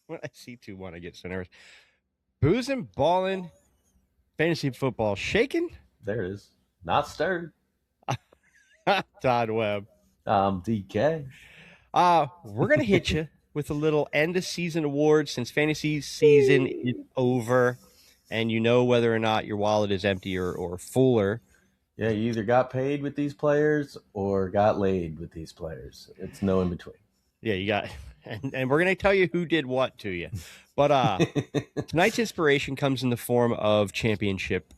When I see 2-1, I get so nervous. Boozing, balling, fantasy football, shaking. There it is. Not stirred. Todd Webb. DK. We're gonna hit you with a little end of season award since fantasy season is over, and you know whether or not your wallet is empty or fuller. Yeah, you either got paid with these players or got laid with these players. It's no in between. Yeah, you got, and we're gonna tell you who did what to you. But tonight's inspiration comes in the form of championship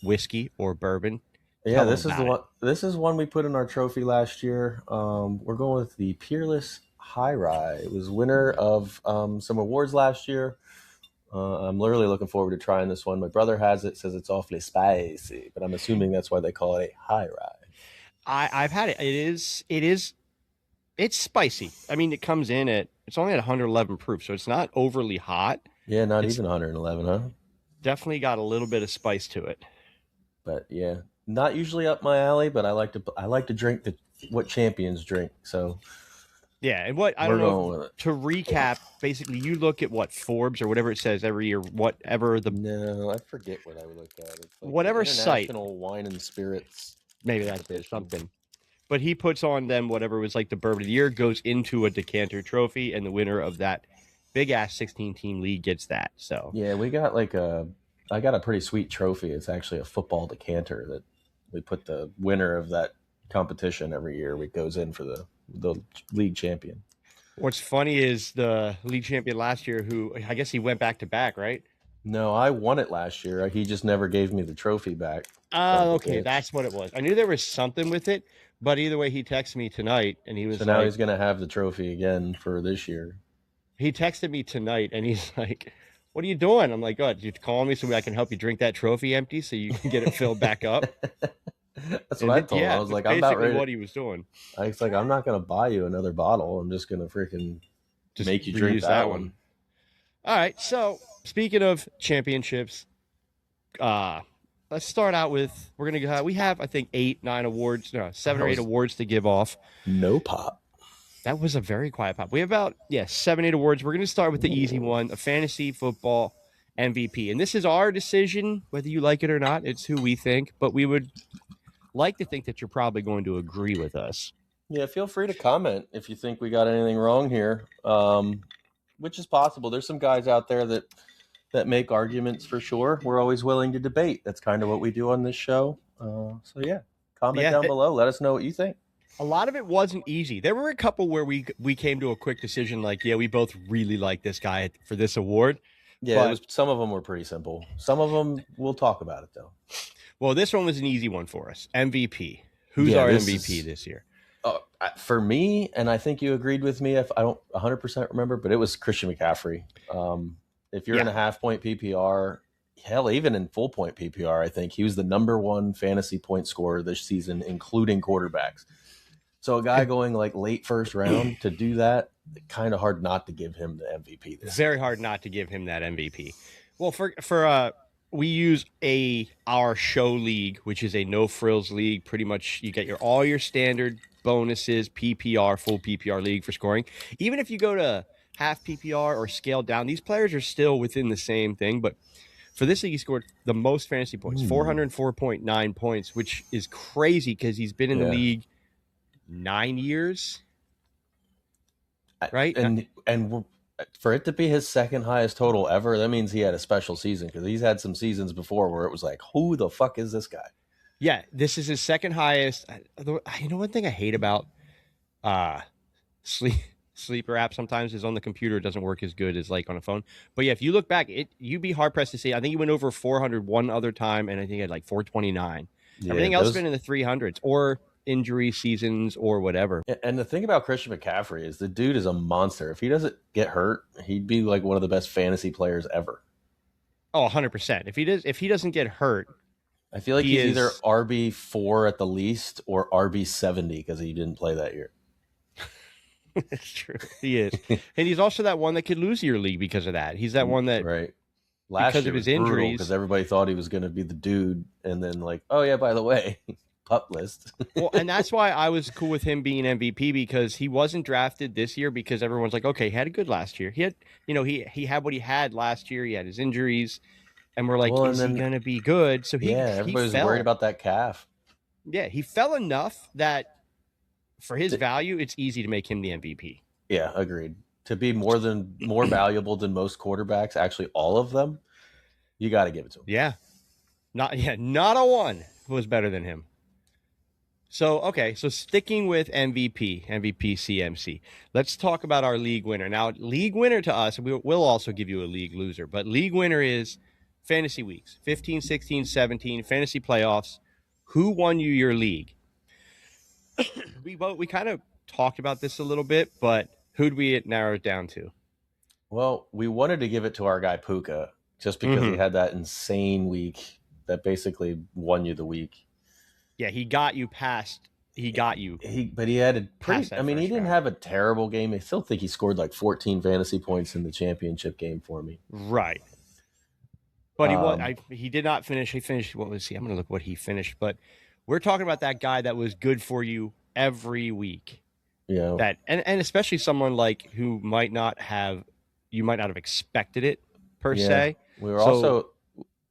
whiskey or bourbon. Yeah, this is the one. This is one we put in our trophy last year. We're going with the Peerless High Rye. It was winner of some awards last year. I'm literally looking forward to trying this one. My brother has it, says it's awfully spicy, but I'm assuming that's why they call it a high rye. I've had it. It's spicy. I mean, it comes in it's only at 111 proof, so it's not overly hot. Yeah, not even 111, huh? Definitely got a little bit of spice to it. But yeah, not usually up my alley. But I like to drink what champions drink. So yeah, and what I don't know. To recap, basically, you look at what Forbes or whatever it says every year, whatever the no, I forget what I would look at. It's like whatever site, International Wine and Spirits. Maybe that's it, something. But he puts on them whatever was like the bourbon of the year goes into a decanter trophy, and the winner of that big ass 16-team league gets that. So yeah, we got I got a pretty sweet trophy. It's actually a football decanter that we put the winner of that competition every year. It goes in for the league champion. What's funny is the league champion last year, who I guess he went back to back, right? No, I won it last year. He just never gave me the trophy back. Oh, okay, that's what it was. I knew there was something with it, but either way, he texted me tonight, and he was so now he's going to have the trophy again for this year. He texted me tonight, and he's like, "What are you doing?" I'm like, "God, you call me so I can help you drink that trophy empty, so you can get it filled back up." That's what I told him. I was like, "I'm about ready." What he was doing. I was like, "I'm not going to buy you another bottle. I'm just going to freaking make you drink that one." All right. So speaking of championships, let's start out with we have I think 8-9 awards, 7 or 8 awards to give off. No pop. That was a very quiet pop. We have about 7-8 awards. We're going to start with the easy one, a fantasy football MVP, and this is our decision whether you like it or not. It's who we think, but we would like to think that you're probably going to agree with us. Yeah, feel free to comment if you think we got anything wrong here, which is possible. There's some guys out there that make arguments for sure. We're always willing to debate. That's kind of what we do on this show. So yeah, comment down below. Let us know what you think. A lot of it wasn't easy. There were a couple where we came to a quick decision, like, we both really like this guy for this award. Yeah, some of them were pretty simple. Some of them, we'll talk about it, though. Well, this one was an easy one for us. MVP. Who's our MVP this year? For me, and I think you agreed with me, if I don't 100% remember, but it was Christian McCaffrey. If you're in a half-point PPR, hell, even in full-point PPR, I think he was the #1 fantasy point scorer this season, including quarterbacks. So a guy going like late first round to do that, kind of hard not to give him the MVP. Very hard not to give him that MVP. Well, for we use our show league, which is a no frills league. Pretty much, you get all your standard bonuses, PPR, full PPR league for scoring. Even if you go to half PPR or scale down, these players are still within the same thing. But for this league, he scored the most fantasy points, 404.9 points, which is crazy because he's been in the league 9 years, right? And for it to be his second highest total ever, that means he had a special season, because he's had some seasons before where it was like, who the fuck is this guy? Yeah, this is his second highest. You know, one thing I hate about sleeper app sometimes is on the computer, it doesn't work as good as like on a phone. But yeah, if you look back, you'd be hard pressed to see. I think he went over 400 one other time, and I think he had like 429. Yeah, everything else has been in the 300s or injury seasons or whatever. And the thing about Christian McCaffrey is the dude is a monster. If he doesn't get hurt, he'd be like one of the best fantasy players ever. Oh, 100%. If he doesn't get hurt, I feel like he's either RB4 at the least or RB70 because he didn't play that year. That's true. He is. And he's also that one that could lose your league because of that. He's that one that last because year of his injuries, because everybody thought he was going to be the dude, and then like, oh yeah, by the way, pup list. Well, and that's why I was cool with him being MVP, because he wasn't drafted this year because everyone's like, okay, he had a good last year. He had, he had what he had last year. He had his injuries, and we're like, Well, and is he then gonna be good? So yeah, he everybody was worried fell. about that calf. Yeah, he fell enough that for his value, it's easy to make him the MVP. Yeah, agreed. To be more valuable than most quarterbacks, actually all of them, you got to give it to him. Not a one was better than him. So, okay, so sticking with MVP CMC, let's talk about our league winner. Now, league winner to us, we'll also give you a league loser, but league winner is fantasy weeks 15, 16, 17, fantasy playoffs. Who won you your league? We kind of talked about this a little bit, but who'd we narrow it down to? Well, we wanted to give it to our guy Puka just because he had that insane week that basically won you the week. Yeah, he got you past. He got you. But he had a Past pretty. that I mean, he first didn't round. have a terrible game. I still think he scored like 14 fantasy points in the championship game for me. Right. But he did not finish. He finished, what was he? I'm going to look what he finished. But we're talking about that guy that was good for you every week. Yeah. That and especially someone like who might not have expected it per se. We were also,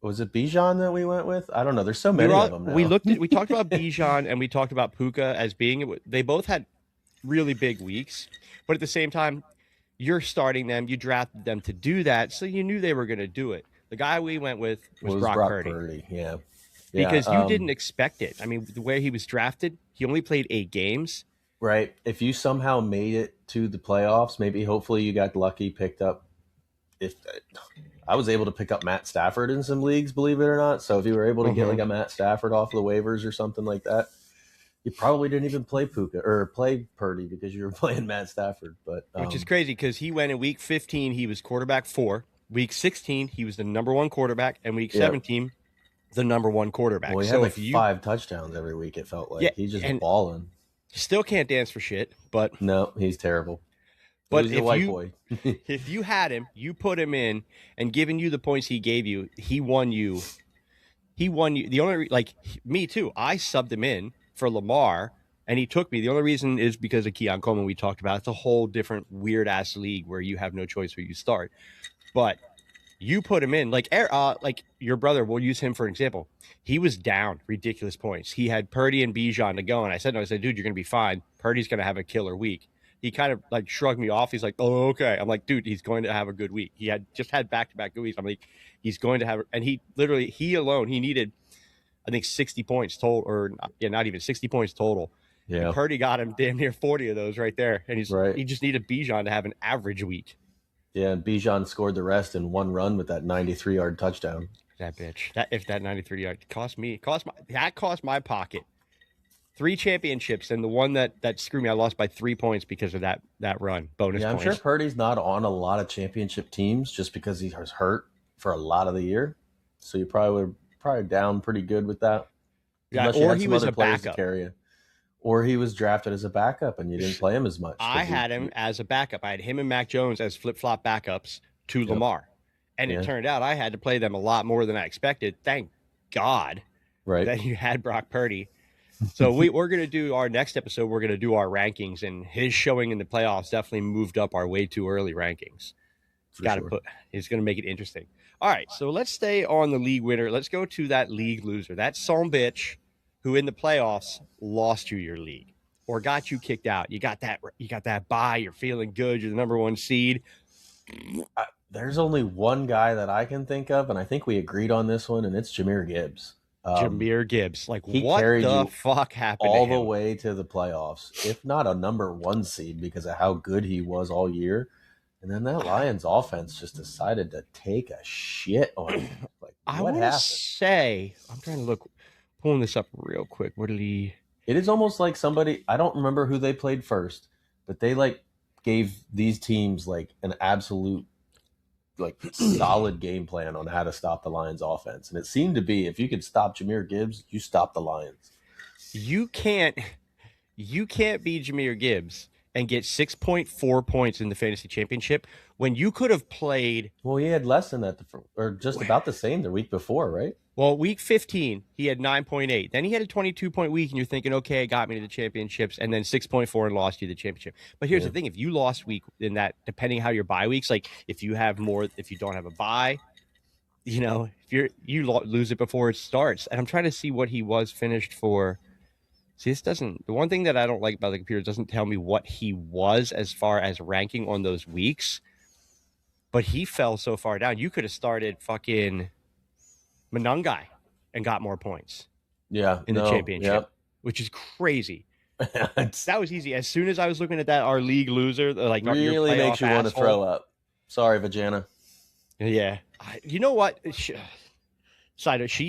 was it Bijan that we went with? I don't know. There's so many of them now. We talked about Bijan and we talked about Puka as being, they both had really big weeks, but at the same time, you're starting them, you drafted them to do that, so you knew they were going to do it. The guy we went with was Brock Purdy. Yeah. Because you didn't expect it. I mean, the way he was drafted, he only played 8 games. Right. If you somehow made it to the playoffs, maybe hopefully you got lucky, picked up. If I was able to pick up Matt Stafford in some leagues, believe it or not. So if you were able to get like a Matt Stafford off the waivers or something like that, you probably didn't even play Puka or play Purdy because you were playing Matt Stafford. But which is crazy because he went in week 15, he was quarterback 4. Week 16, he was the number 1 quarterback, and week 17, the number 1 quarterback. Well, he had like 5 touchdowns every week. It felt like he's just balling. Still can't dance for shit, but no, he's terrible. But if you had him, you put him in, and given you the points he gave you, he won you. He won you. The only me too. I subbed him in for Lamar, and he took me. The only reason is because of Keon Coleman. We talked about it's a whole different weird ass league where you have no choice where you start, but you put him in like your brother. We'll use him for an example. He was down ridiculous points. He had Purdy and Bijan to go, and I said, no, dude, you're gonna be fine. Purdy's gonna have a killer week. He kind of like shrugged me off. He's like, oh, okay. I'm like, dude, he's going to have a good week. He had back-to-back good weeks. I'm like, he's going to have, and he needed, I think 60 points total, or not even 60 points total. Yeah. And Purdy got him damn near 40 of those right there. And he just needed Bijan to have an average week. Yeah, and Bijan scored the rest in one run with that 93-yard touchdown. That bitch. If that 93-yard cost my pocket 3 championships, and the one that screwed me, I lost by 3 points because of that run bonus. Yeah, I'm points. sure Purdy's not on a lot of championship teams just because he was hurt for a lot of the year. So you probably down pretty good with that. Yeah, or he was a backup. Or he was drafted as a backup and you didn't play him as much. I had him as a backup. I had him and Mac Jones as flip-flop backups to Lamar. And it turned out I had to play them a lot more than I expected. Thank God that you had Brock Purdy. So we're going to do our next episode. We're going to do our rankings, and his showing in the playoffs definitely moved up our way too early rankings. It's going to make it interesting. All right, so let's stay on the league winner. Let's go to that league loser, that son bitch who in the playoffs lost you your league or got you kicked out. You got that bye. You're feeling good. You're the number 1 seed. There's only one guy that I can think of, and I think we agreed on this one, and it's Jahmyr Gibbs. Jahmyr Gibbs. Like, he what carried the fuck happened all to him? the way to the playoffs, if not a number 1 seed because of how good he was all year. And then that Lions offense just decided to take a shit on him. Like, I want to say, I'm trying to look, pulling this up real quick. What did he? It is almost like somebody, I don't remember who they played first, but they like gave these teams like an absolute like solid game plan on how to stop the Lions offense. And it seemed to be, if you could stop Jahmyr Gibbs, you stop the Lions. You can't be Jahmyr Gibbs and get 6.4 points in the fantasy championship when you could have played. Well, he had less than that, or just about the same the week before, right? Well, week 15, he had 9.8. Then he had a 22-point week, and you're thinking, okay, it got me to the championships, and then 6.4 and lost you the championship. But here's the thing. If you lost week in that, depending how your bye weeks, like if you don't have a bye, if you lose it before it starts. And I'm trying to see what he was finished for. See, the one thing that I don't like about the computer doesn't tell me what he was as far as ranking on those weeks, but he fell so far down. You could have started fucking Manungai and got more points in the championship, which is crazy. That was easy. As soon as I was looking at that, our league loser, like really makes you want to throw up. Sorry, Vagina. Yeah. You know what? Side note,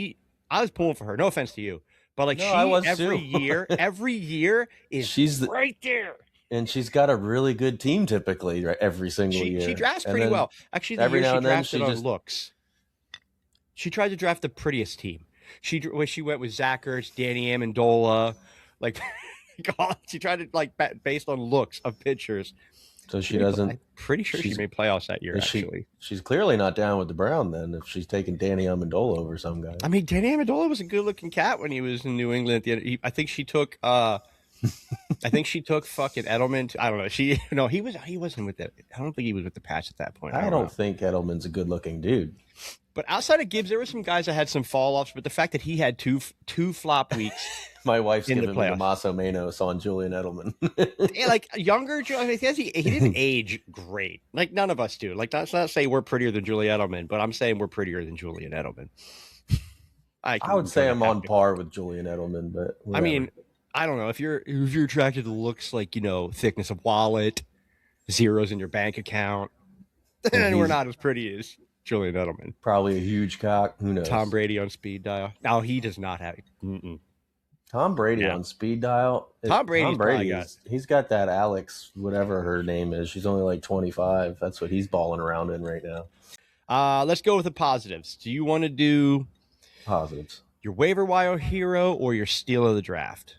I was pulling for her. No offense to you. But like every year she's right there. And she's got a really good team typically, right? Every single year. She drafts pretty well. Actually, the year she drafted on looks. She tried to draft the prettiest team. She went with Zach Ertz, Danny Amendola. Like, God, she tried to based on looks of pitchers. So she doesn't. I'm pretty sure she made playoffs that year. She's clearly not down with the Brown then. If she's taking Danny Amendola over some guy. I mean, Danny Amendola was a good-looking cat when he was in New England. At the end, I think she took. I think she took fucking Edelman. I don't know. He wasn't with it. I don't think he was with the Pats at that point. I don't think Edelman's a good-looking dude. But outside of Gibbs, there were some guys that had some fall-offs. But the fact that he had two flop weeks. My wife's giving me Tommaso Manos on Julian Edelman. Yeah, like younger, I mean, he didn't age great. Like none of us do. Like let's not say we're prettier than Julian Edelman, but I'm saying we're prettier than Julian Edelman. I would say I'm on par with Julian Edelman, but whatever. I mean, I don't know if you're attracted to looks like thickness of wallet, zeros in your bank account, then we're not as pretty as Julian Edelman. Probably a huge cock. Who knows? Tom Brady on speed dial. No, he does not have it. Tom Brady on speed dial. Tom Brady, he's got that Alex, whatever her name is. She's only like 25. That's what he's balling around in right now. Let's go with the positives. Do you want to do positives? Your waiver wire hero or your steal of the draft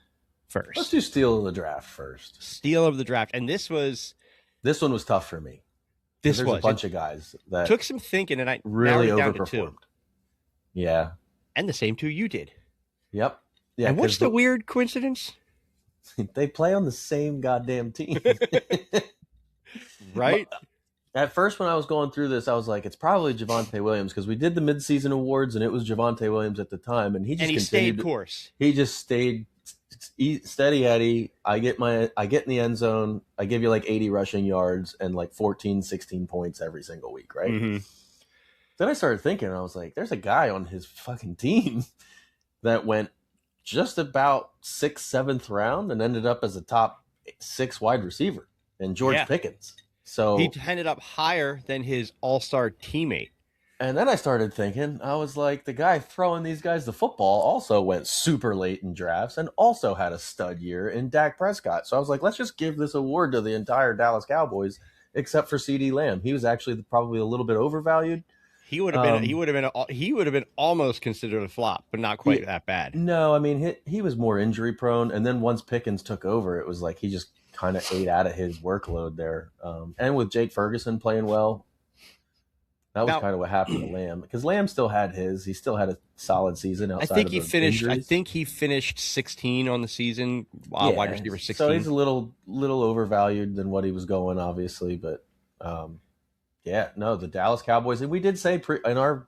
first? Let's do steal of the draft first. Steal of the draft. And this one was tough for me. There's a bunch of guys that took some thinking, and I really overperformed. Down to 2. Yeah. And the same 2 you did. Yep. Yeah, and what's the weird coincidence? They play on the same goddamn team. Right? At first, when I was going through this, I was like, it's probably Javonte Williams because we did the midseason awards, and it was Javonte Williams at the time, and he stayed course. He just stayed steady Eddie. I get in the end zone. I give you like 80 rushing yards and like 14, 16 points every single week, right? Mm-hmm. Then I started thinking, I was like, there's a guy on his fucking team that went just about 6th, 7th round and ended up as a top 6 wide receiver, and George Pickens. So he ended up higher than his all-star teammate. And then I started thinking, I was like, the guy throwing these guys the football also went super late in drafts and also had a stud year in Dak Prescott. So I was like, let's just give this award to the entire Dallas Cowboys, except for CeeDee Lamb. He was actually probably a little bit overvalued. He would have been almost considered a flop, but not quite that bad. No, I mean he was more injury prone, and then once Pickens took over, it was like he just kind of ate out of his workload there. And with Jake Ferguson playing well, that was kind of what happened to Lamb, because Lamb still had he still had a solid season outside. I think he finished 16 on the season, wide receiver 16. So he's a little overvalued than what he was going, obviously, but. The Dallas Cowboys. And we did say in our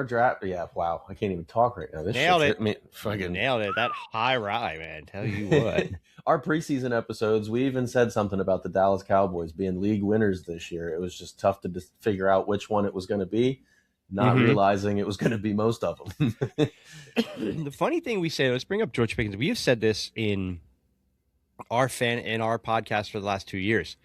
draft. Yeah, wow, I can't even talk right now. This nailed it. Fucking nailed it. That high rye, man. Tell you what. Our preseason episodes, we even said something about the Dallas Cowboys being league winners this year. It was just tough to figure out which one it was going to be, not realizing it was going to be most of them. The funny thing we say, let's bring up George Pickens. We have said this in our podcast for the last 2 years.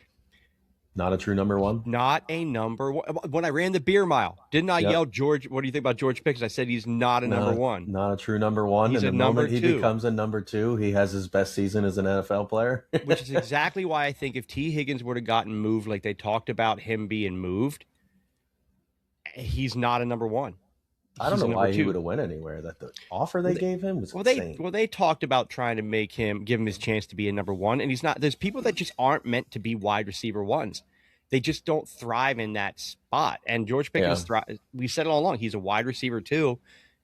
Not a true number one. Not a number one. When I ran the beer mile, didn't I yell, George, what do you think about George Pickens? I said he's not a number one. Not a true number one. He's and a the number moment two. He becomes a number 2, he has his best season as an NFL player. Which is exactly why I think if T. Higgins would have gotten moved like they talked about him being moved, he's not a number one. I don't he's know a number why he two. would have went anywhere. That the offer they gave him was insane. They talked about trying to give him his chance to be a number one, and he's not. There's people that just aren't meant to be wide receiver ones. They just don't thrive in that spot. And George Pickens, we said it all along, he's a wide receiver too,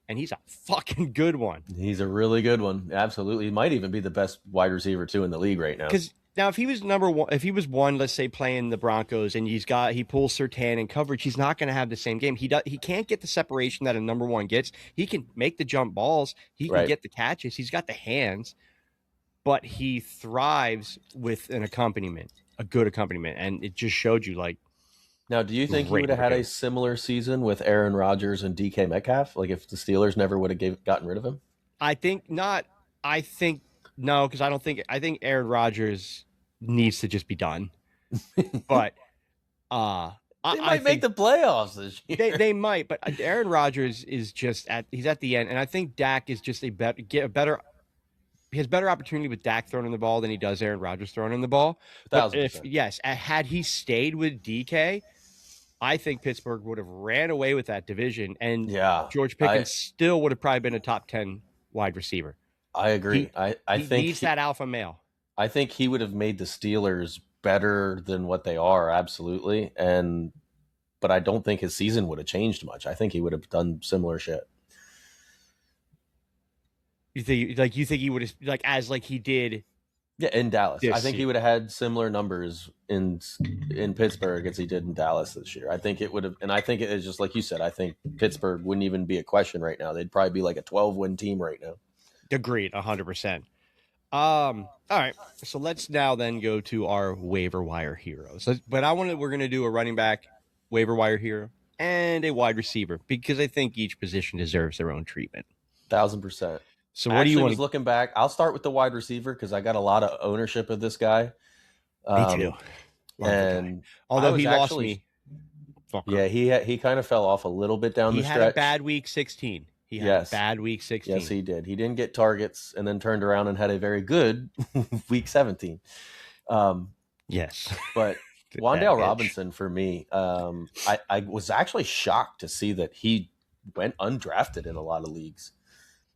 and he's a fucking good one. He's a really good one. Absolutely. He might even be the best wide receiver two in the league right now. Because now, if he was number one, if he was one, let's say playing the Broncos, and he pulls Surtain in coverage, he's not going to have the same game. He can't get the separation that a number one gets. He can make the jump balls. He can get the catches. He's got the hands, but he thrives with an accompaniment, a good accompaniment, and it just showed you like. Now, do you think he would have had a similar season with Aaron Rodgers and DK Metcalf? Like if the Steelers never would have gotten rid of him? I think not. I think. No, because I think Aaron Rodgers needs to just be done. But they might make the playoffs this year. They might, but Aaron Rodgers is he's at the end, and I think Dak is just he has better opportunity with Dak throwing in the ball than he does Aaron Rodgers throwing in the ball. But had he stayed with DK, I think Pittsburgh would have ran away with that division, and George Pickens still would have probably been a top 10 wide receiver. I agree. I think he needs that alpha male. I think he would have made the Steelers better than what they are, absolutely. But I don't think his season would have changed much. I think he would have done similar shit. You think he would have as he did? Yeah, in Dallas. I think he would have had similar numbers in Pittsburgh as he did in Dallas this year. I think it would have, and I think it is just like you said. I think Pittsburgh wouldn't even be a question right now. They'd probably be like a 12-win team right now. Agreed, 100%. All right, so let's now then go to our waiver wire heroes. But we're going to do a running back waiver wire hero and a wide receiver because I think each position deserves their own treatment. 1,000%. So what do you want? Looking back, I'll start with the wide receiver because I got a lot of ownership of this guy. Me too. And although he lost me, yeah, he kind of fell off a little bit down the stretch. He had a bad week 16. He had a bad week 16. Yes, he did. He didn't get targets and then turned around and had a very good week 17. Yes. But Wan'Dale Robinson, for me, I was actually shocked to see that he went undrafted in a lot of leagues.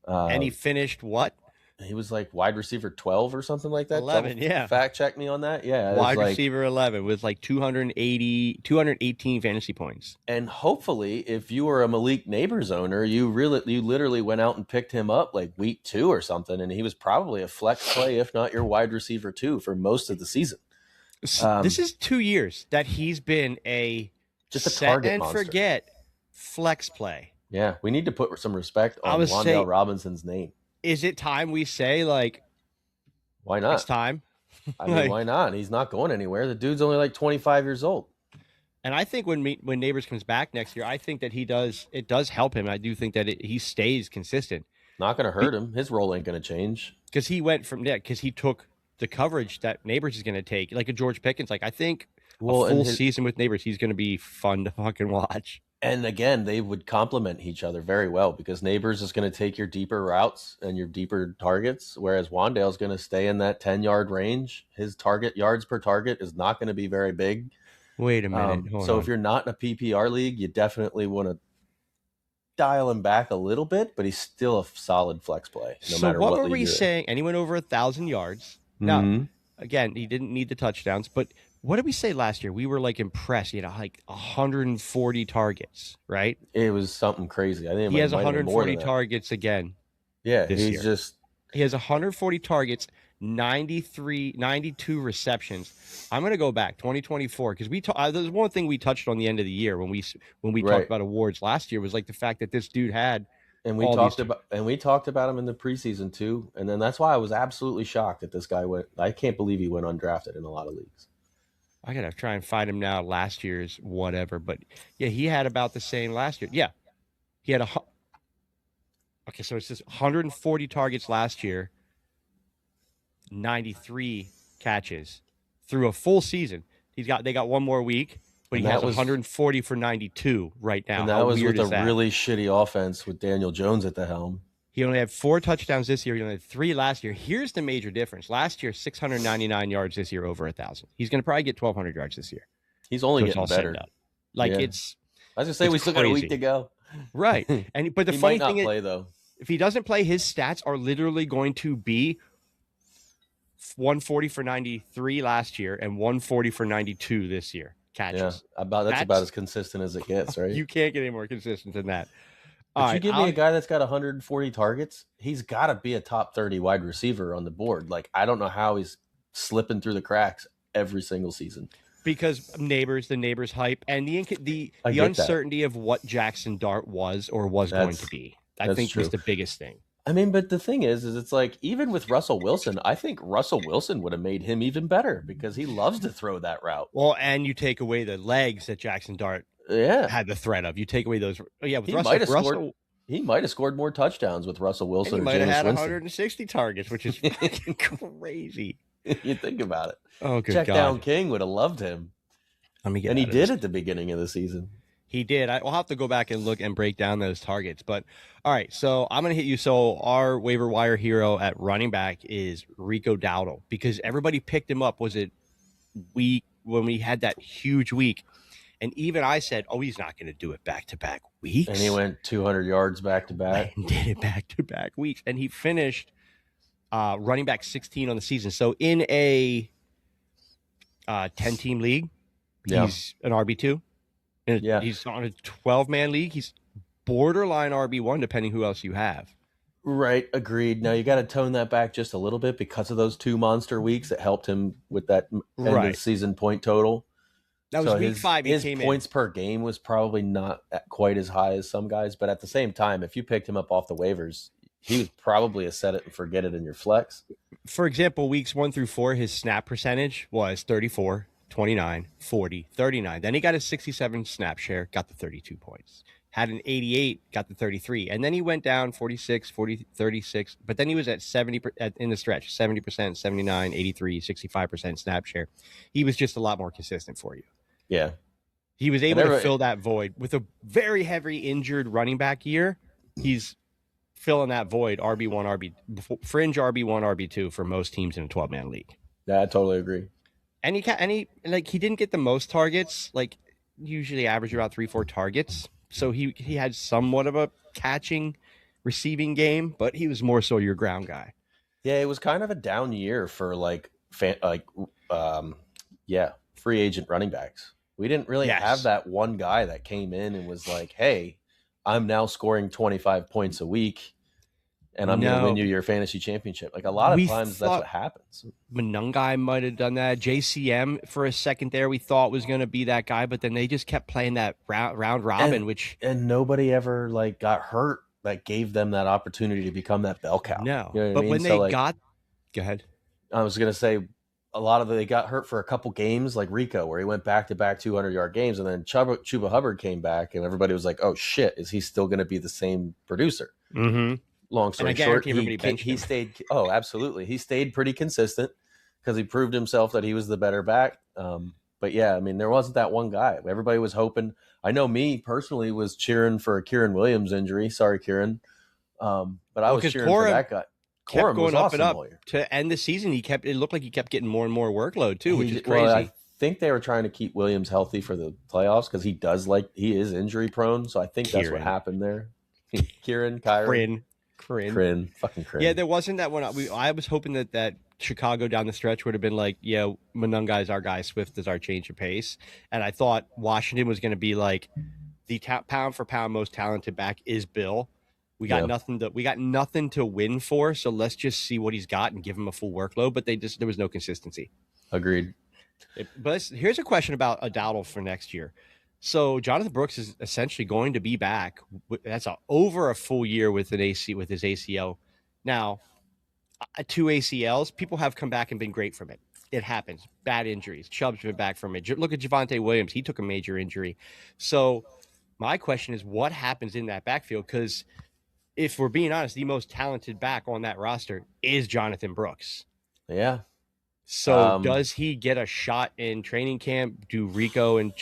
And he finished what? He was like wide receiver 12 or something like that. 11, yeah. Fact check me on that. Yeah. Wide receiver 11 with 218 fantasy points. And hopefully, if you were a Malik Neighbors owner, you literally went out and picked him up like week 2 or something, and he was probably a flex play, if not your wide receiver 2 for most of the season. This is 2 years that he's been just a target monster. Forget flex play. Yeah, we need to put some respect on Wan'Dale Robinson's name. Is it time we say, why not? It's time. I mean, why not? He's not going anywhere. The dude's only 25 years old. And I think when Neighbors comes back next year, I think that it does help him. I do think that he stays consistent. Not going to hurt him. His role ain't going to change. Because he took the coverage that Neighbors is going to take, like a George Pickens. I think a full season with Neighbors, he's going to be fun to fucking watch. And again, they would complement each other very well because Neighbors is going to take your deeper routes and your deeper targets, whereas Wan'Dale is going to stay in that 10-yard range. His target yards per target is not going to be very big. Wait a minute. So if you're not in a PPR league, you definitely want to dial him back a little bit, but he's still a solid flex play. No matter what were we saying? And he went over 1,000 yards. Now, again, he didn't need the touchdowns, but what did we say last year? We were impressed. He had 140 targets, right? It was something crazy. I think he has 140 targets again. Yeah, he has 140 targets, 92 receptions. I'm going to go back 2024 because there's one thing we touched on the end of the year when we talked about awards last year was the fact that this dude had. And we talked about him in the preseason too. And then that's why I was absolutely shocked that this guy went. I can't believe he went undrafted in a lot of leagues. I gotta try and find him now. Last year's whatever, but yeah, he had about the same last year. Yeah, he had okay, so it's just 140 targets last year, 93 catches through a full season. They got one more week, but he has 140 for 92 right now. And that was with a really shitty offense with Daniel Jones at the helm. He only had 4 touchdowns this year. He only had 3 last year. Here's the major difference. Last year, 699 yards. This year, over 1,000. He's going to probably get 1,200 yards this year. He's only getting better. It's. I was going to say we still got a week to go. Right. But the He funny might thing not is, play though. if he doesn't play, his stats are literally going to be 140 for 93 last year and 140 for 92 this year Yeah, catches. that's about as consistent as it gets, right? You can't get any more consistent than that. All But you right, give me a guy that's got 140 targets, he's got to be a top 30 wide receiver on the board. Like, I don't know how he's slipping through the cracks every single season. Because the neighbors hype, and the uncertainty of what Jackson Dart was or was going to be. I think was the biggest thing. I mean, but the thing is it's like, even with Russell Wilson, I think Russell Wilson would have made him even better because he loves to throw that route. Well, and you take away the legs that Jackson Dart had the threat of. You take away those. Yeah, with he might have scored more touchdowns with Russell Wilson. He might have had 160 targets, which is crazy. You think about it. Oh, good Check God. down King would have loved him. And he did at the beginning of the season. He did. We'll have to go back and look and break down those targets. But all right, so I'm going to hit you. So our waiver wire hero at running back is Rico Dowdle, because everybody picked him up. Was it week when we had that huge week? And even I said, oh, he's not going to do it back-to-back weeks. And he went 200 yards back-to-back. And did it back-to-back weeks. And he finished running back 16 on the season. So in a 10-team league, he's an RB2. Yeah. He's on a 12-man league. He's borderline RB1, depending who else you have. Right. Agreed. Now, you got to tone that back just a little bit because of those 2 monster weeks that helped him with that end of season point total. That was week 5. His points per game was probably not quite as high as some guys. But at the same time, if you picked him up off the waivers, he was probably a set it and forget it in your flex. For example, weeks 1 through 4, his snap percentage was 34. 29, 40, 39. Then he got a 67 snap share, got the 32 points. Had an 88, got the 33. And then he went down 46, 40, 36. But then he was at 70 in the stretch, 70%, 79, 83, 65% snap share. He was just a lot more consistent for you. Yeah. He was able to fill that void. With a very heavy injured running back year, he's filling that void, fringe RB1, RB2 for most teams in a 12-man league. Yeah, I totally agree. And he didn't get the most targets, like usually average about 3-4 targets. So he had somewhat of a catching, receiving game, but he was more so your ground guy. Yeah, it was kind of a down year for free agent running backs. We didn't really have that one guy that came in and was like, hey, I'm now scoring 25 points a week. And I'm going to win you your fantasy championship. Like, a lot of times that's what happens. Monungai might have done that. JCM for a second there we thought was going to be that guy, but then they just kept playing that round robin, and nobody ever got hurt that gave them that opportunity to become that bell cow. No, you know but when they go ahead. I was going to say they got hurt for a couple games, like Rico, where he went back-to-back 200-yard games, and then Chuba Hubbard came back, and everybody was like, oh, shit, is he still going to be the same producer? Mm-hmm. Long story short, he stayed. Oh, absolutely. He stayed pretty consistent because he proved himself that he was the better back. But yeah, I mean, there wasn't that one guy. Everybody was hoping. I know me personally was cheering for a Kieran Williams injury. Sorry, Kieran. But I was cheering for that guy. Kept going up and up to end the season. It looked like he kept getting more and more workload too, which is crazy. Well, I think they were trying to keep Williams healthy for the playoffs because he is injury prone. So I think that's what happened there. Kyron. Crin. Yeah, there wasn't that one. I was hoping that Chicago down the stretch would have been like, yeah, Monungai's our guy, Swift is our change of pace. And I thought Washington was going to be like the pound for pound most talented back is Bill. We got nothing to win for, so let's just see what he's got and give him a full workload. But there was no consistency. Agreed. But here's a question about a Dowdle for next year. So Jonathan Brooks is essentially going to be back. That's over a full year with his ACL. Now, 2 ACLs, people have come back and been great from it. It happens. Bad injuries. Chubb's been back from it. Look at Javonte Williams. He took a major injury. So my question is, what happens in that backfield? Because if we're being honest, the most talented back on that roster is Jonathan Brooks. Yeah. So does he get a shot in training camp? Do Rico and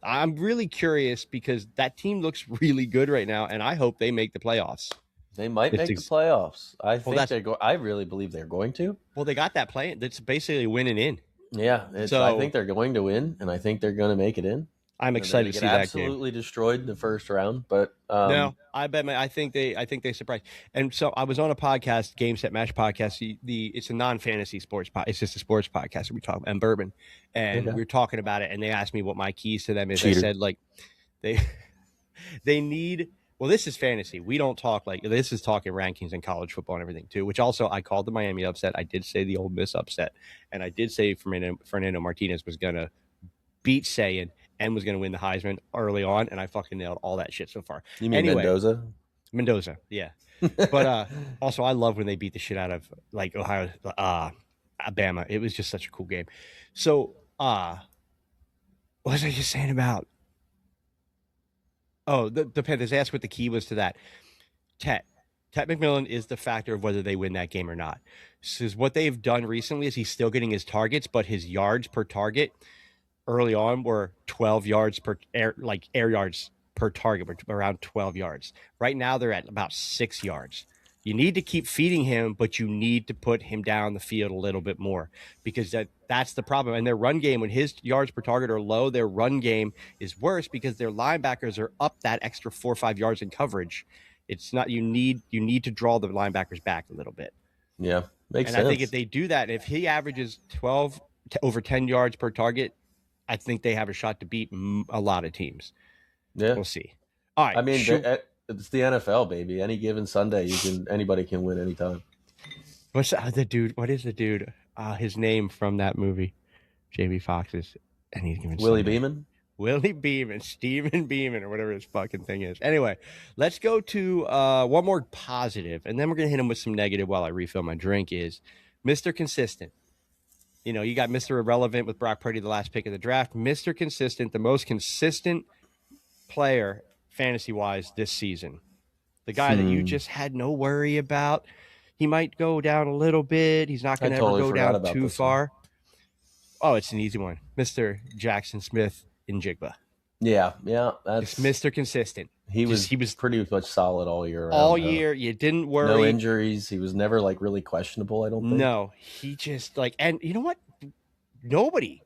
I'm really curious because that team looks really good right now, and I hope they make the playoffs. They might make the playoffs. I really believe they're going to. Well, they got that play. That's basically winning in. Yeah. I think they're going to win, and I think they're going to make it in. I'm And they're going excited to to get see that game. absolutely destroyed in the first round. But No, I think they surprised. And so I was on a podcast, Game Set Match podcast. It's a non-fantasy sports podcast. It's just a sports podcast. We talk and bourbon, and okay. we were talking about it. And they asked me what my keys to them is. Cheater. I said like they they need. Well, this is fantasy. We don't talk like this is talking rankings in college football and everything too. Which also I called the Miami upset. I did say the Ole Miss upset, and I did say Fernando Martinez was gonna beat Sayin and was going to win the Heisman early on, and I fucking nailed all that shit so far. You mean anyway, Mendoza, yeah. But also, I love when they beat the shit out of like Ohio, Alabama. It was just such a cool game. So, what was I just saying about? Oh, the Panthers asked what the key was to that. Tet McMillan is the factor of whether they win that game or not. So what they've done recently is he's still getting his targets, but his yards per target early on were 12 yards per air yards per target, around 12 yards. Right now they're at about 6 yards. You need to keep feeding him, but you need to put him down the field a little bit more because that's the problem. And their run game, when his yards per target are low, their run game is worse because their linebackers are up that extra 4 or 5 yards in coverage. It's not you need to draw the linebackers back a little bit. Yeah, makes sense. And I think if they do that, if he averages 12 over 10 yards per target, I think they have a shot to beat a lot of teams. Yeah, we'll see. All right, I mean, it's the NFL, baby. Any given Sunday, anybody can win anytime. What's the dude? What is the dude? His name from that movie, Jamie Foxx's, and he's given Willie Beeman. Willie Beeman, Steven Beeman, or whatever his fucking thing is. Anyway, let's go to one more positive, and then we're gonna hit him with some negative while I refill my drink. Is Mr. Consistent? You know, you got Mr. Irrelevant with Brock Purdy, the last pick of the draft. Mr. Consistent, the most consistent player fantasy-wise this season. The guy that you just had no worry about. He might go down a little bit. He's not going to ever go down too far. Oh, it's an easy one. Mr. Jackson Smith in Jigba. Yeah. It's Mr. Consistent. He was pretty much solid all year round. All year. You didn't worry. No injuries. He was never like really questionable, I don't think. No. He just and you know what? Nobody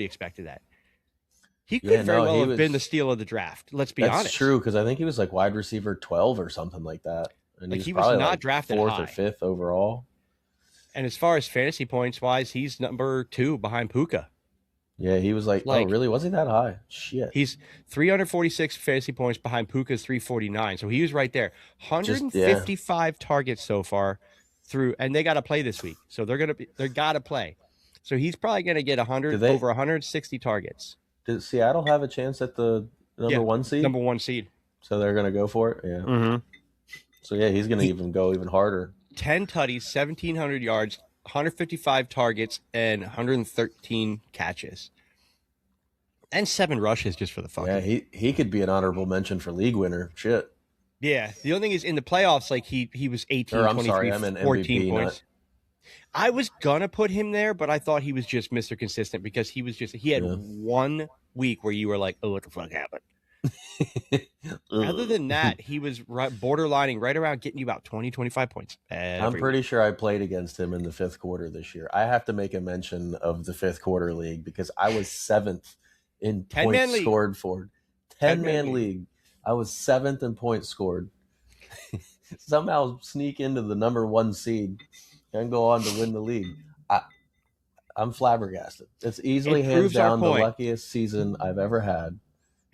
expected that. He could very well have been the steal of the draft. Let's be honest. That's true, because I think he was like wide receiver 12 or something like that. And he was not drafted fourth high. or fifth overall. And as far as fantasy points wise, he's number 2 behind Puka. Yeah, he was like, oh, really? Was he that high? Shit. He's 346 fantasy points behind Puka's 349. So he was right there. 155 targets so far through, and they got to play this week. So they got to play. So he's probably going to get over 160 targets. Did Seattle have a chance at the number 1 seed? Number 1 seed. So they're going to go for it? Yeah. Mm-hmm. So, yeah, he's going to go even harder. 10 tutties, 1,700 yards, 155 targets, and 113 catches. And 7 rushes just for the fucking. Yeah, he could be an honorable mention for league winner. Shit. Yeah. The only thing is, in the playoffs, like he was 18, 23, 14 MVP, points. I was going to put him there, but I thought he was just Mr. Consistent because he had 1 week where you were like, oh, what the fuck happened? Other than that, he was borderlining right around getting you about 20, 25 points. I'm pretty sure I played against him in the 5th quarter this year. I have to make a mention of the 5th quarter league because I was 7th in points scored for 10-man league. I was 7th in points scored. Somehow sneak into the number 1 seed and go on to win the league. I'm flabbergasted. It's easily hands down the luckiest season I've ever had.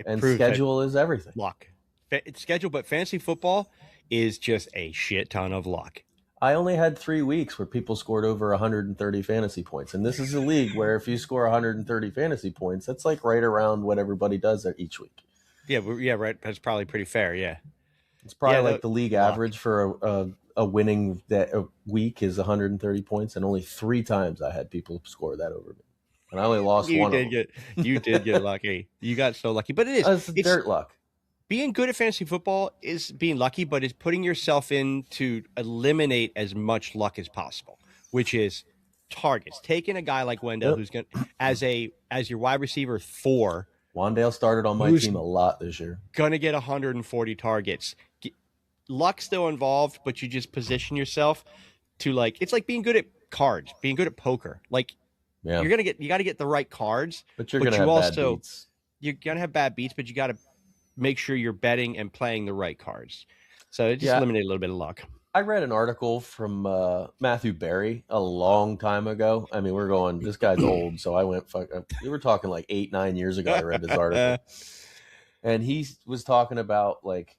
And schedule is everything. Luck. It's schedule, but fantasy football is just a shit ton of luck. I only had 3 weeks where people scored over 130 fantasy points. And this is a league where if you score 130 fantasy points, that's like right around what everybody does each week. Yeah, right. That's probably pretty fair, yeah. It's probably like the league average for a winning week is 130 points, and only 3 times I had people score that over me. And I only lost one. You did get lucky. You got so lucky. But it's dirt luck. Being good at fantasy football is being lucky, but it's putting yourself in to eliminate as much luck as possible, which is targets. Taking a guy like Wendell, who's going as your wide receiver 4. Wandale started on my team a lot this year. Going to get 140 targets. Luck still involved, but you just position yourself to it's like being good at cards, being good at poker. You got to get the right cards, but you're going to have bad beats. you're gonna have bad beats, but you got to make sure you're betting and playing the right cards. So it just eliminated a little bit of luck. I read an article from Matthew Berry a long time ago. I mean, this guy's old, so I went, we were talking like 8-9 years ago. I read this article. And he was talking about like,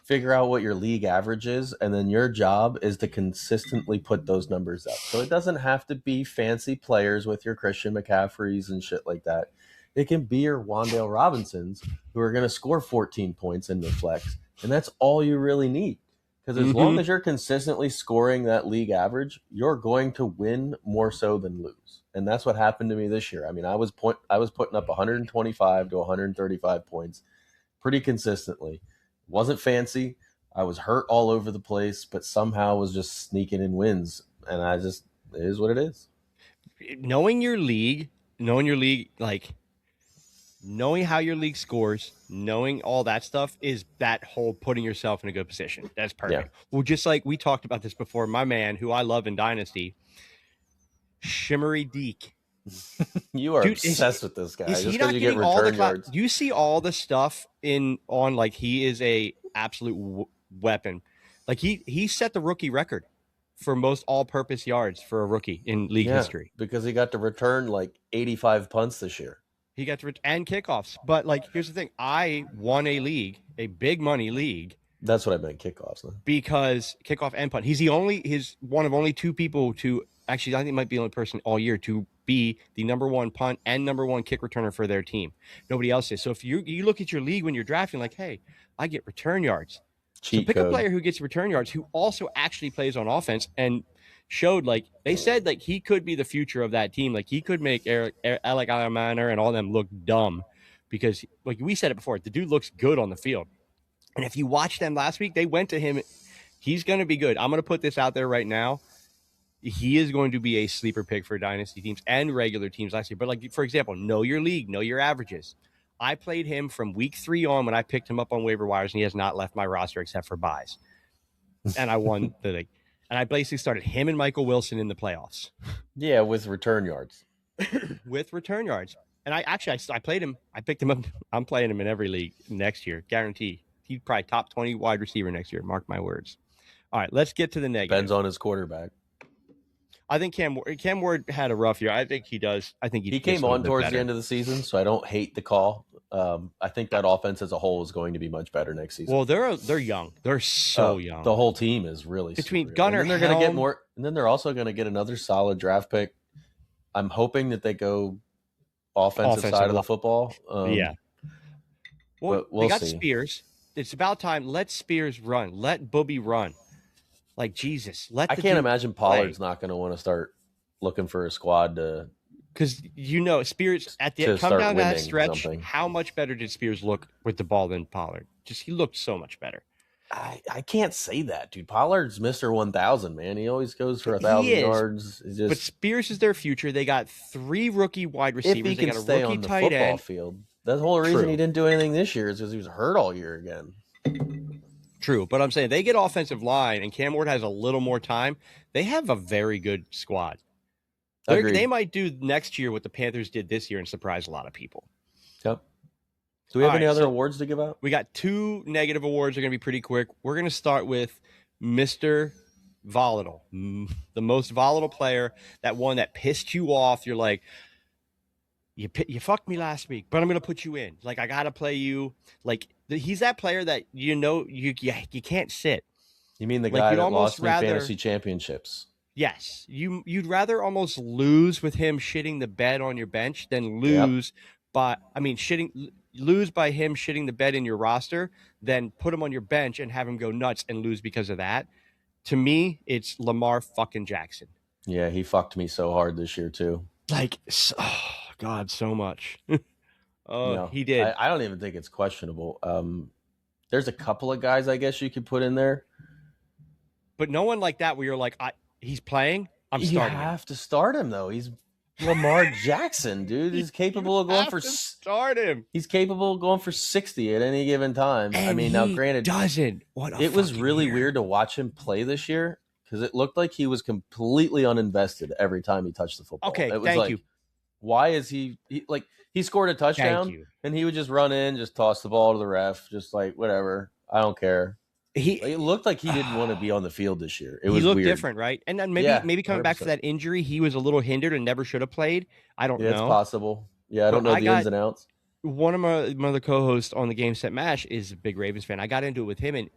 figure out what your league average is, and then your job is to consistently put those numbers up. So it doesn't have to be fancy players with your Christian McCaffreys and shit like that. It can be your Wan'Dale Robinsons who are going to score 14 points in the flex, and that's all you really need. Because as long as you're consistently scoring that league average, you're going to win more so than lose. And that's what happened to me this year. I mean, I was putting up 125 to 135 points pretty consistently. Wasn't fancy. I was hurt all over the place, but somehow was just sneaking in wins. And it is what it is. Knowing your league, like knowing how your league scores, knowing all that stuff is that whole putting yourself in a good position. That's perfect. Yeah. Well, just like we talked about this before, my man, who I love in Dynasty, Shimmery Deke. You are obsessed with this guy. Just because you get return yards. You see all the stuff on like he is a absolute weapon. Like he set the rookie record for most all-purpose yards for a rookie in league history because he got to return like 85 punts this year. He got to and kickoffs. But like, here's the thing: I won a league, a big money league. That's what I meant, kickoffs. Huh? Because kickoff and punt. He's one of only two people to actually. I think he might be the only person all year to be the number one punt and number one kick returner for their team. Nobody else is. So if you look at your league when you're drafting, like, hey, I get return yards. So pick a player who gets return yards who also actually plays on offense and showed like they said like he could be the future of that team. Like he could make Alec Alamaner and all them look dumb because like we said it before, the dude looks good on the field. And if you watch them last week, they went to him. He's going to be good. I'm going to put this out there right now. He is going to be a sleeper pick for dynasty teams and regular teams last year. But like, for example, know your league, know your averages. I played him from week 3 on when I picked him up on waiver wires, and he has not left my roster except for buys. And I won the league. And I basically started him and Michael Wilson in the playoffs. Yeah, with return yards. With return yards. And I played him. I picked him up. I'm playing him in every league next year. Guarantee. He's probably top 20 wide receiver next year. Mark my words. All right, let's get to the negative. Depends on his quarterback. I think Cam Ward had a rough year. I think he does. I think he came on towards the end of the season, so I don't hate the call. I think that offense as a whole is going to be much better next season. Well, they're young. They're so young. The whole team is really between Gunner. And they're going to get more, and then they're also going to get another solid draft pick. I'm hoping that they go offensive side of the football. Yeah. Well, we'll they got see. Spears. It's about time. Let Spears run. Let Booby run. Like Jesus. I can't imagine Pollard's not going to want to start looking for a squad to. Because Spears at the end, come down that stretch. How much better did Spears look with the ball than Pollard? He looked so much better. I can't say that, dude. Pollard's Mr. 1000, man. He always goes for 1,000 yards. But Spears is their future. They got 3 rookie wide receivers. If he can they got stay a rookie on the tight football end. field. That's the whole reason he didn't do anything this year is because he was hurt all year again. True, but I'm saying they get offensive line, and Cam Ward has a little more time. They have a very good squad. They might do next year what the Panthers did this year and surprise a lot of people. Yep. Do we have any other awards to give out? We got 2 negative awards. They're going to be pretty quick. We're going to start with Mr. Volatile, the most volatile player, that one that pissed you off. You're like, you fucked me last week, but I'm going to put you in. Like, I got to play you. Like, he's that player that you can't sit. You mean the guy that lost me fantasy championships? Yes. You'd rather almost lose with him shitting the bed on your bench than lose by him shitting the bed in your roster than put him on your bench and have him go nuts and lose because of that. To me, it's Lamar fucking Jackson. Yeah, he fucked me so hard this year too. Like, oh God, so much. He did. I don't even think it's questionable. There's a couple of guys I guess you could put in there. But no one like that where you're like, he's playing, I'm starting him. You have to start him, though. He's Lamar Jackson, dude. He's capable of going for start him. He's capable of going for 60 at any given time. And I mean, now granted, it was really weird to watch him play this year because it looked like he was completely uninvested every time he touched the football. Okay, it was thank you. Why is he like He scored a Thank touchdown, you. and he would just run in, just toss the ball to the ref, just like whatever. I don't care. It looked like he didn't want to be on the field this year. It he was looked weird. different, right? And then Yeah, maybe coming back for 100%. that injury, he was a little hindered and never should have played. I don't Yeah, it's know. possible. Yeah, I don't But know I the ins got and outs. one of my other co-hosts on the Game Set Mash is a big Ravens fan. I got into it with him, and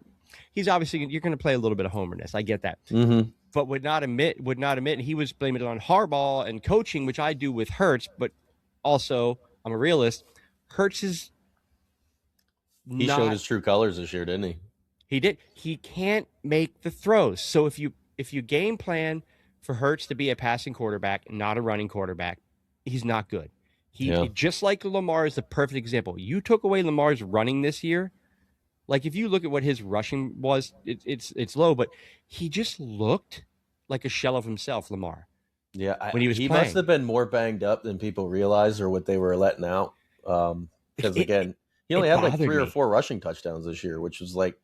he's obviously you're going to play a little bit of homerness. I get that, Mm-hmm. but would not admit, and he was blaming it on Harbaugh and coaching, which I do with Hurts. But also, I'm a realist. Hurts is He showed not. his true colors this year, didn't he? He did. He can't make the throws. So if you game plan for Hurts to be a passing quarterback, not a running quarterback, he's not good. He just like Lamar is the perfect example. You took away Lamar's running this year. Like if you look at what his rushing was, it's low, but he just looked like a shell of himself, Lamar. Yeah, when he was he playing. must have been more banged up than people realized or what they were letting out. Because again, he only had like 3 or 4 rushing touchdowns this year, which was like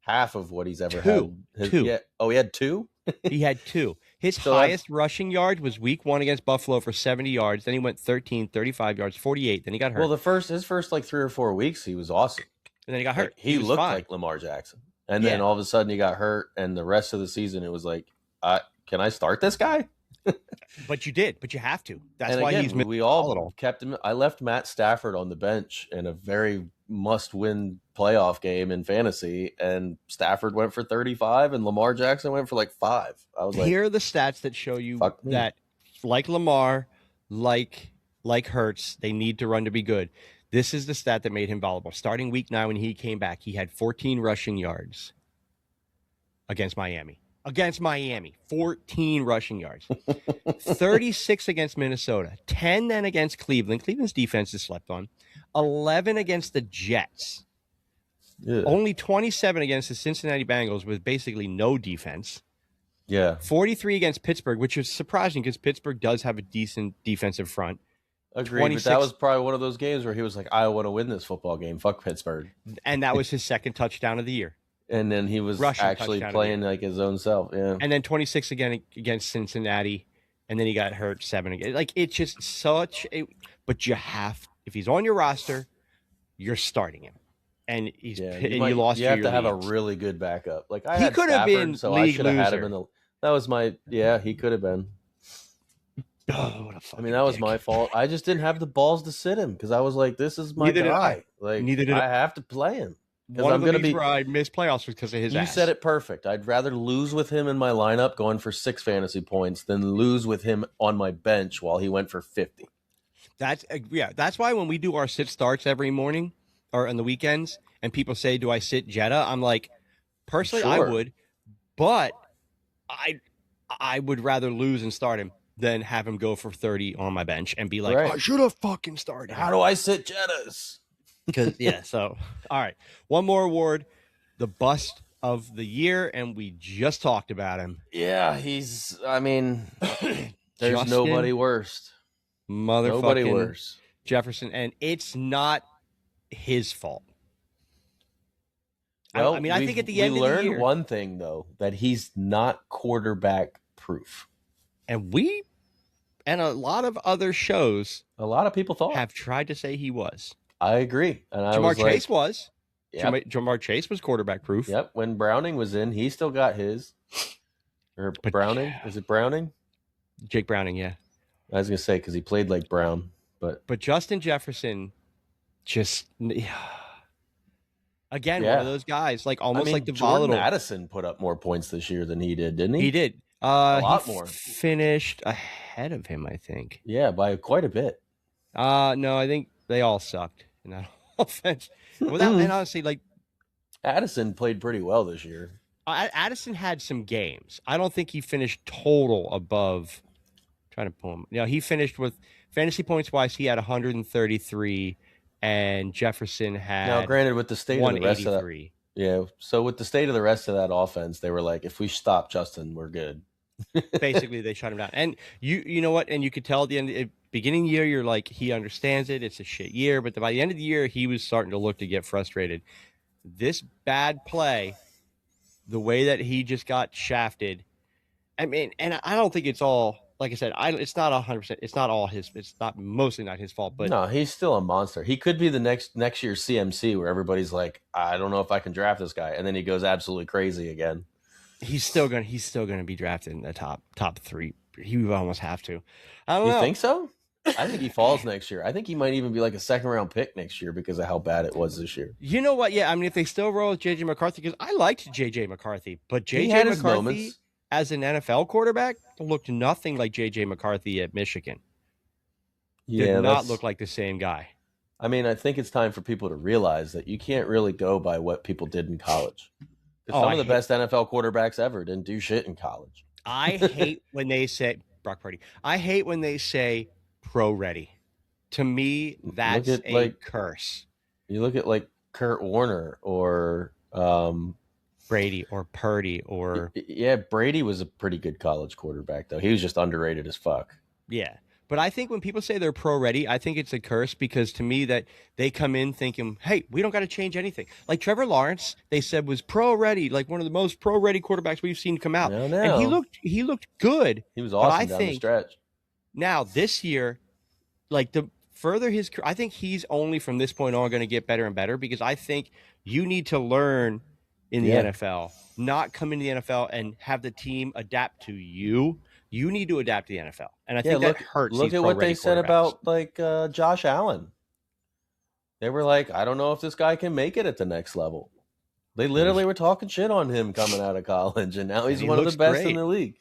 half of what he's ever had. Two. Yeah. Oh, he had 2? He had 2. His highest rushing yard was week 1 against Buffalo for 70 yards. Then he went 13, 35 yards, 48. Then he got hurt. Well, his first like 3 or 4 weeks, he was awesome. And then he got hurt. Like, he looked like Lamar Jackson. And then all of a sudden he got hurt. And the rest of the season, it was like, can I start this guy? But you did. But you have to. That's and why again, we all kept him. I left Matt Stafford on the bench in a very must-win playoff game in fantasy, and Stafford went for 35, and Lamar Jackson went for like 5. I was like, here are the stats that show you that, like Lamar, like Hurts, they need to run to be good. This is the stat that made him valuable. Starting week 9 when he came back, he had 14 rushing yards against Miami. 14 rushing yards. 36 against Minnesota. 10 then against Cleveland. Cleveland's defense is slept on. 11 against the Jets. Yeah. Only 27 against the Cincinnati Bengals with basically no defense. Yeah. 43 against Pittsburgh, which is surprising because Pittsburgh does have a decent defensive front. Agreed, but that was probably one of those games where he was like, I want to win this football game. Fuck Pittsburgh. And that was his second touchdown of the year. And then he was actually playing like his own self. Yeah. And then 26 again against Cincinnati. And then he got hurt 7 again. Like, it's just such a... But you have... If he's on your roster, you're starting him. And he's you lost. You have to have a really good backup. Like he could have been, so I should have had him in the. That was my. Yeah, he could have been. Oh, what a fucking I mean, that was my fault. I just didn't have the balls to sit him because I was like, "This is my guy. Like, I have to play him." One of the reasons where I missed playoffs was because of his. You said it perfect. I'd rather lose with him in my lineup going for 6 fantasy points than lose with him on my bench while he went for 50. That's why when we do our sit starts every morning or on the weekends, and people say, "Do I sit Jetta?" I'm like, personally, I would, but I would rather lose and start him than have him go for 30 on my bench and be like, I should have fucking started. How do I sit Jettas? Because so all right, one more award, the bust of the year, and we just talked about him. Yeah, he's. I mean, there's nobody worse. Nobody worse. Jefferson, and it's not his fault. Well, I mean, I think at the end of the year, we learned one thing though, that he's not quarterback proof, and a lot of other shows, a lot of people have tried to say he was. I agree, and Jamar Chase was. Jamar Chase was quarterback proof. Yep. When Browning was in, he still got his. But Browning, is it Browning? Jake Browning, yeah. I was gonna say because he played like Brown, but Justin Jefferson, just again one of those guys, like almost like the Jordan Addison put up more points this year than he did, didn't he? He did. A lot more. Finished ahead of him, I think. Yeah, by quite a bit. No, I think they all sucked in that offense. And honestly, like Addison played pretty well this year. Addison had some games. I don't think he finished total above. Trying to pull him. He finished with fantasy points wise. He had 133, and Jefferson had. Now, granted, with the state of the rest of that, so with the state of the rest of that offense, they were like, if we stop Justin, we're good. Basically, they shut him down. And you know what? And you could tell at the end, beginning of the year, you're like, he understands it. It's a shit year, but by the end of the year, he was starting to look to get frustrated. This bad play, the way that he just got shafted. I mean, and I don't think it's all like I said, it's not 100%. It's not all his. It's not mostly not his fault, but No, he's still a monster. He could be the next year's CMC, where everybody's like, I don't know if I can draft this guy, and then he goes absolutely crazy again. he's still gonna be drafted in the top 3. He would almost have to. I don't know. You think so? I think he falls next year. I think he might even be like a second round pick next year because of how bad it was this year. You know what? Yeah, I mean, if they still roll with JJ McCarthy, because I liked JJ McCarthy, but He had JJ his McCarthy moments. as an NFL quarterback looked nothing like JJ McCarthy at Michigan. Did not look like the same guy. I mean, I think it's time for people to realize that you can't really go by what people did in college. Some of the best NFL quarterbacks ever didn't do shit in college. I hate when they say Brock Purdy. I hate when they say pro ready. To me, that's a curse. You look at like Kurt Warner or Brady or Purdy or Brady was a pretty good college quarterback though. He was just underrated as fuck. Yeah. But I think when people say they're pro ready, I think it's a curse because to me that they come in thinking, hey, we don't got to change anything. Like Trevor Lawrence, they said was pro ready, like one of the most pro ready quarterbacks we've seen come out. No. And he looked good. He was awesome down the stretch. Now this year, like the further his, I think he's only from this point on going to get better and better because I think you need to learn in the NFL, not come into the NFL and have the team adapt to you. You need to adapt to the NFL, and I think that hurts. Look at what they said about like Josh Allen. They were like, I don't know if this guy can make it at the next level. They literally were talking shit on him coming out of college, and now he's one of the best in the league.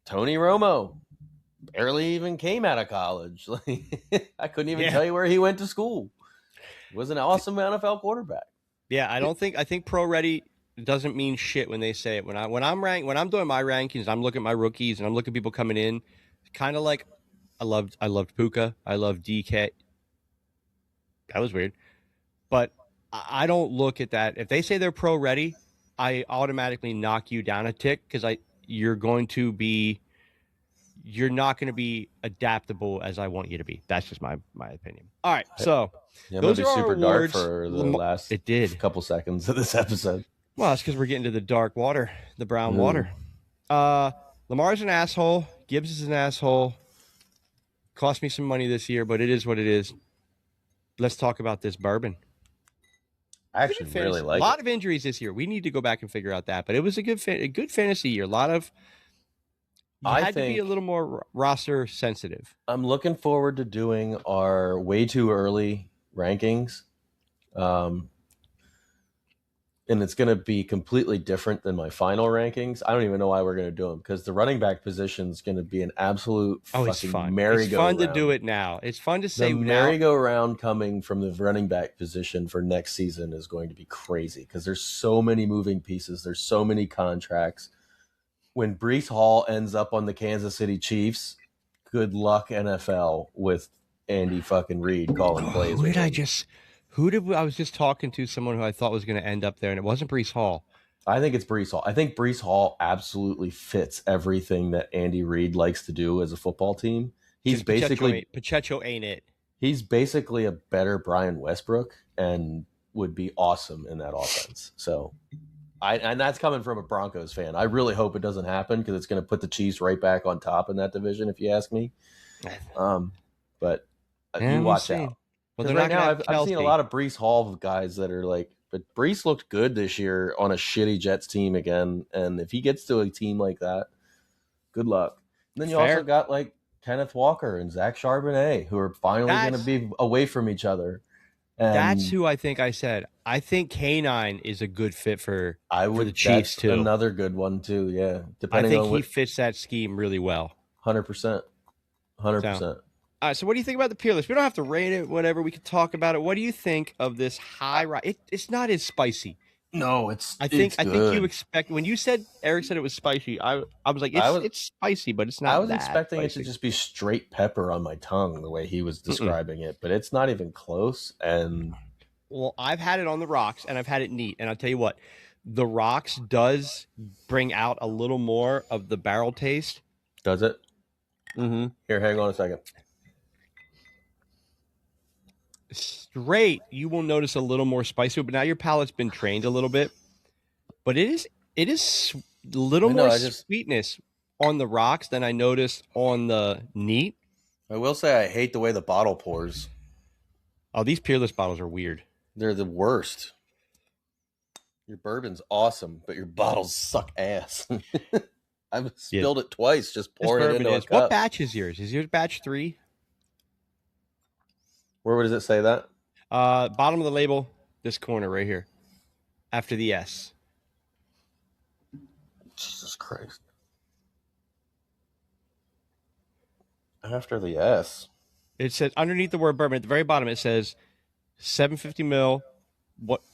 Tony Romo barely even came out of college. I couldn't even tell you where he went to school. He was an awesome NFL quarterback. Yeah, I think pro ready doesn't mean shit when they say it. When I'm doing my rankings, I'm looking at my rookies and I'm looking at people coming in. Kind of like I loved Puka, I loved DK. That was weird, but I don't look at that. If they say they're pro ready, I automatically knock you down a tick because you're not going to be adaptable as I want you to be. That's just my opinion. All right, so those are super dark for the last couple seconds of this episode. Well, that's because we're getting to the dark water, the brown water. Lamar's an asshole. Gibbs is an asshole. Cost me some money this year, but it is what it is. Let's talk about this bourbon. I actually really like it. A lot of injuries this year. We need to go back and figure out that, but it was a good fantasy year. A lot of to be a little more roster sensitive. I'm looking forward to doing our way too early rankings. And it's going to be completely different than my final rankings. I don't even know why we're going to do them because the running back position is going to be an absolute fucking merry-go-round. It's fun to do it now. It's fun to say the merry-go-round coming from the running back position for next season is going to be crazy because there's so many moving pieces. There's so many contracts. When Breece Hall ends up on the Kansas City Chiefs, good luck NFL with Andy fucking Reid calling plays. I was just talking to someone who I thought was going to end up there, and it wasn't Breece Hall. I think it's Breece Hall. I think Breece Hall absolutely fits everything that Andy Reid likes to do as a football team. He's basically Pacheco ain't it. He's basically a better Brian Westbrook and would be awesome in that offense. So, and that's coming from a Broncos fan. I really hope it doesn't happen because it's going to put the Chiefs right back on top in that division, if you ask me. But you watch out. Well, right now, I've seen a lot of Breece Hall guys that are like, but Breece looked good this year on a shitty Jets team again. And if he gets to a team like that, good luck. And then you also got like Kenneth Walker and Zach Charbonnet, who are finally going to be away from each other. And that's who I think I said. I think K9 is a good fit for the Chiefs too. Another good one too. Yeah, I think he fits that scheme really well. 100%. 100%. All right, so what do you think about the Peerless? We don't have to rate it, whatever. We could talk about it. What do you think of this high rye? It's not as spicy. No, I think you expect when you said Eric said it was spicy. I was like, it's spicy, but it's not. I was expecting it to just be straight pepper on my tongue the way he was describing it, but it's not even close. And well, I've had it on the rocks and I've had it neat, and I'll tell you what, the rocks does bring out a little more of the barrel taste. Does it? Mm-hmm. Here, hang on a second. Straight, you will notice a little more spicy, but now your palate's been trained a little bit. But it is a little more sweetness on the rocks than I noticed on the neat. I will say I hate the way the bottle pours. Oh, these Peerless bottles are weird. They're the worst. Your bourbon's awesome, but your bottles suck ass. I've spilled it twice just pouring it into a cup. What batch is yours? Is yours batch 3? Where does it say that? Bottom of the label, this corner right here, after the S. Jesus Christ. After the S. It says underneath the word bourbon at the very bottom. It says 750 mil,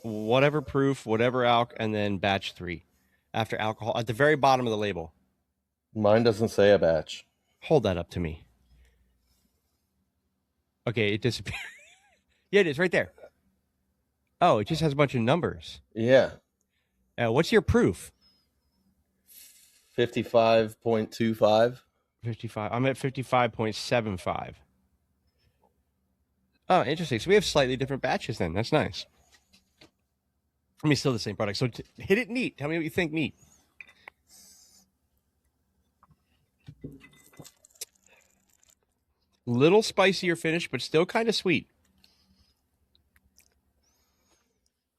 whatever proof, whatever alc, and then batch 3 after alcohol at the very bottom of the label. Mine doesn't say a batch. Hold that up to me. Okay, it disappeared. Yeah, it is right there. Oh, it just has a bunch of numbers. Yeah. What's your proof? 55.25. 55. I'm at 55.75. Oh, interesting. So we have slightly different batches then. That's nice. I mean, still the same product. So hit it neat. Tell me what you think neat. Little spicier finish, but still kind of sweet.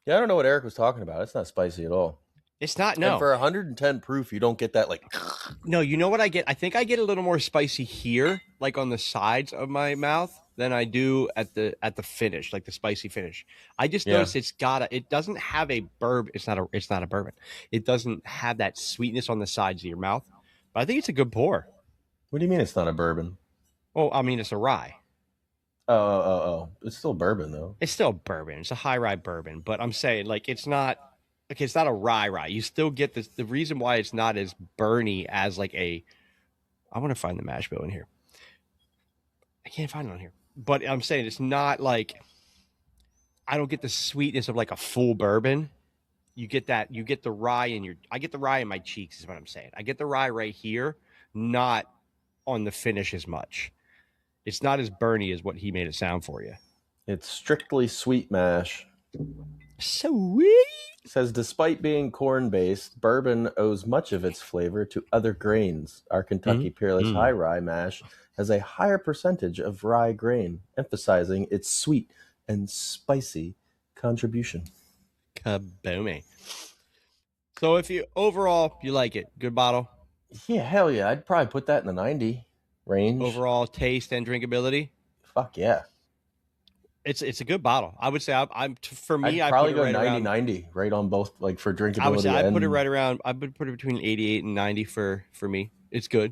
Yeah, I don't know what Eric was talking about. It's not spicy at all. It's not, no. And for 110 proof, you don't get that like... No, you know what I get? I think I get a little more spicy here, like on the sides of my mouth, than I do at the finish, like the spicy finish. I just noticed it doesn't have a bourbon. It's not a bourbon. It doesn't have that sweetness on the sides of your mouth. But I think it's a good pour. What do you mean it's not a bourbon? Oh, I mean, it's a rye. Oh. It's still bourbon, though. It's still bourbon. It's a high rye bourbon. But I'm saying, like, it's not... Okay, it's not a rye. You still get this. The reason why it's not as burny as like a... I want to find the mash bill in here. I can't find it on here. But I'm saying it's not like... I don't get the sweetness of like a full bourbon. You get that. You get the rye in your... I get the rye in my cheeks is what I'm saying. I get the rye right here, not on the finish as much. It's not as burny as what he made it sound for you. It's strictly sweet mash. Sweet. It says, despite being corn-based, bourbon owes much of its flavor to other grains. Our Kentucky Peerless High Rye mash has a higher percentage of rye grain, emphasizing its sweet and spicy contribution. Kaboom. So if you overall you like it, good bottle. Yeah, hell yeah. I'd probably put that in the 90 range. Overall taste and drinkability. Fuck yeah. It's a good bottle. I would say I'd probably go 90-90 right on both, like for drinkability. I would say I'd put it right around. I would put it between 88 and 90 for me. It's good.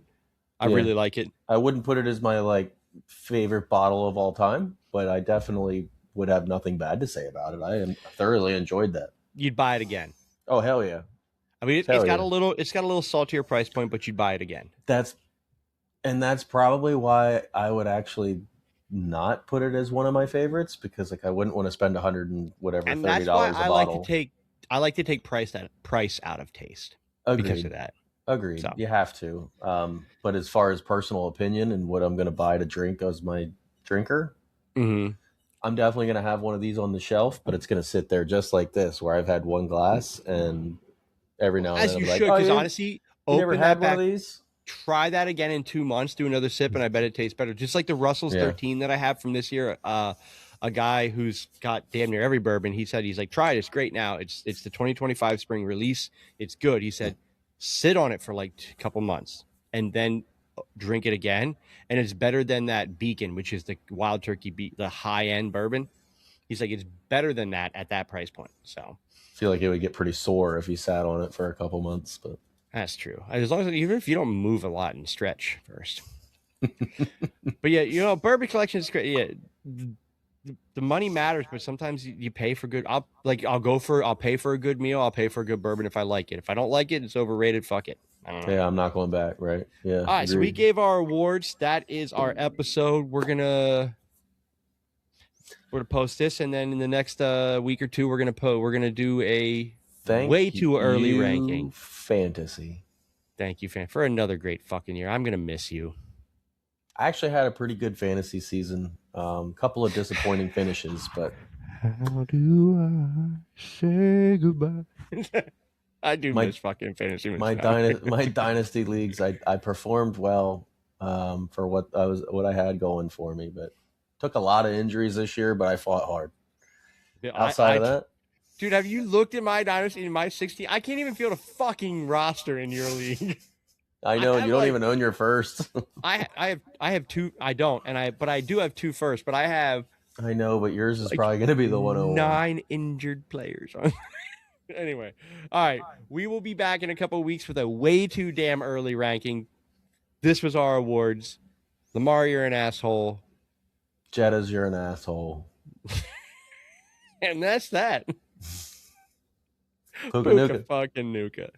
I really like it. I wouldn't put it as my like favorite bottle of all time, but I definitely would have nothing bad to say about it. I thoroughly enjoyed that. You'd buy it again. Oh hell yeah. I mean, it's got a little saltier price point, but you'd buy it again. That's probably why I would actually not put it as one of my favorites, because like I wouldn't want to spend $100 and whatever $30 a bottle. I like to take price out of taste. Agreed. Because of that. Agreed. So. You have to. But as far as personal opinion and what I'm going to buy to drink as my drinker, I'm definitely going to have one of these on the shelf, but it's going to sit there just like this, where I've had one glass and every now and then I'm like, because honestly, you never had one of these? Try that again in 2 months. Do another sip, and I bet it tastes better. Just like the Russell's 13 that I have from this year. A guy who's got damn near every bourbon. He said he's like, try it. It's great now. It's the 2025 spring release. It's good. He said, sit on it for like a couple months and then drink it again, and it's better than that Beacon, which is the Wild Turkey the high end bourbon. He's like, it's better than that at that price point. So I feel like it would get pretty sore if you sat on it for a couple months, but. That's true. As long as even if you don't move a lot and stretch first. But yeah, bourbon collection is great. Yeah, the money matters, but sometimes you pay for good. I'll pay for a good meal. I'll pay for a good bourbon if I like it. If I don't like it, it's overrated. Fuck it. I don't know. Yeah, I'm not going back. Right. Yeah. All right. Agreed. So we gave our awards. That is our episode. We're gonna post this, and then in the next week or two, we're gonna do a. Way too early ranking. Fantasy. Thank you, fan, for another great fucking year. I'm going to miss you. I actually had a pretty good fantasy season. Couple of disappointing finishes, but... How do I say goodbye? I do My miss fucking fantasy my Machado. my dynasty leagues, I performed well for what I had going for me, but took a lot of injuries this year. But I fought hard. Yeah, Outside of that, dude, have you looked at my dynasty in my 16? I can't even field a fucking roster in your league. I I know, and have you don't like even own your first. I have two. I don't, but I do have two first. But I have I know, but yours is like probably going to be the 101. 9 injured players on. Anyway, all right, we will be back in a couple of weeks with a way too damn early ranking. This was our awards. Lamar, you're an asshole, Jettas, you're an asshole. and that's that. Puka Puka Nuka. fucking Nuka.